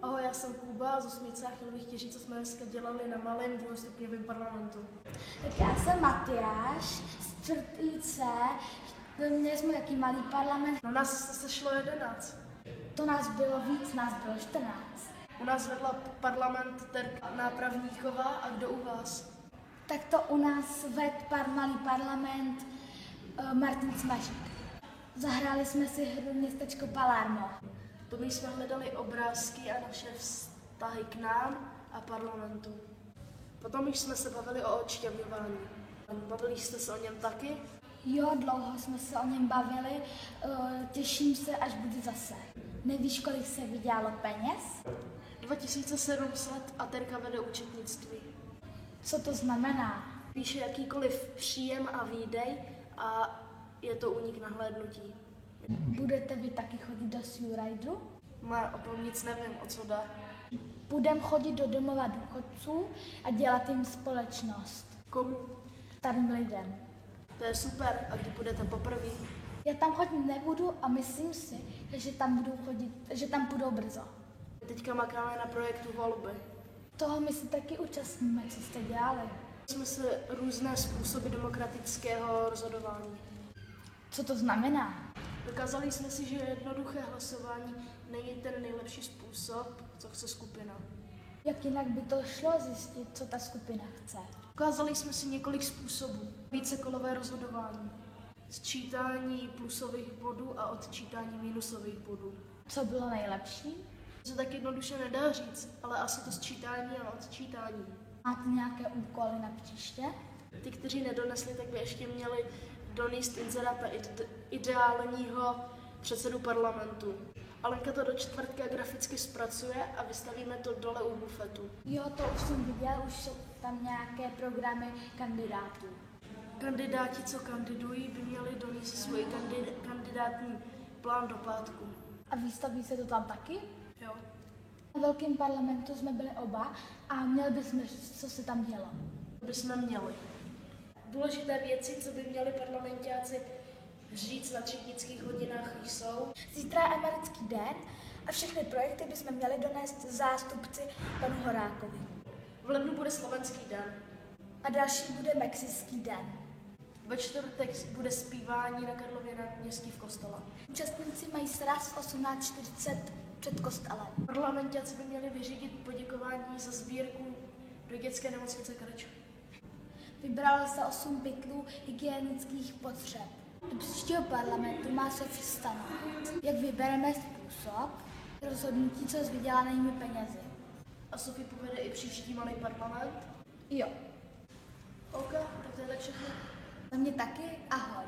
Ahoj, já jsem Kuba z Osmice a chtěl bych ti říct, co jsme dneska dělali na malém druhostupňovém parlamentu. Tak já jsem Matyáš z 4. C. Měli jsme jaký malý parlament. Na nás se sešlo 11. To nás bylo víc, nás bylo 14. U nás vedla parlament Terka Nápravníková a kdo u vás? Tak to u nás vedl malý parlament Martin Smažík. Zahráli jsme si hru Městečko Palermo. Potom jsme hledali obrázky a naše vztahy k nám a parlamentu. Potom už jsme se bavili o odšťavňování. Bavili jste se o něm taky? Jo, dlouho jsme se o něm bavili, těším se, až bude zase. Nevíš, kolik se vydělalo peněz? 2700 a Terka vede účetnictví. Co to znamená? Píše jakýkoliv příjem a výdej a je to únik nahlédnutí. Budete vy taky chodit do Surajdu? O tom nic nevím, o co jde. Budeme chodit do domova důchodců a dělat jim společnost. Komu? Starým lidem. To je super, a kdy budete poprvé? Já tam chodit nebudu a myslím si, že tam půjdou brzo. Teďka makáme na projektu volby. Toho my si taky účastníme, co jste dělali. Jsme se různé způsoby demokratického rozhodování. Co to znamená? Dokázali jsme si, že jednoduché hlasování není ten nejlepší způsob, co chce skupina. Jak jinak by to šlo zjistit, co ta skupina chce? Ukázali jsme si několik způsobů. Vícekolové rozhodování, sčítání plusových bodů a odčítání minusových bodů. Co bylo nejlepší? To se tak jednoduše nedá říct, ale asi to sčítání a odčítání. Máte nějaké úkoly na příště? Ty, kteří nedonesli, tak by ještě měli donést inzerát na ideálního předsedu parlamentu. Alenka to do čtvrtka graficky zpracuje a vystavíme to dole u bufetu. Jo, to už jsem viděl, už jsou tam nějaké programy kandidátů. Kandidáti, co kandidují, by měli donést svůj kandidátní plán do pátku. A výstaví se to tam taky? Jo. Na velkém parlamentu jsme byli oba a měli bychom říct, co se tam dělo. To bychom měli. Důležité věci, co by měli parlamentáci říct na třídnických hodinách, jsou. Zítra je americký den a všechny projekty bychom měli donést zástupci panu Horákovi. V lednu bude slovenský den. A další bude mexický den. Ve čtvrtek bude zpívání na Karlově náměstí v kostele. Účastníci mají sraz v 18:40 před kostelem. Parlamentáci by měli vyřídit poděkování za sbírku do dětské nemocnice Krč. Vybralo se 8 pytlů hygienických potřeb. Do příštího parlamentu má Sofie stanovit, jak vybereme způsob rozhodnutí, co s vydělanými penězi. A Sofie povede i příští malý parlament? Jo. OK, tak to je tak všechno. Za mě taky, ahoj.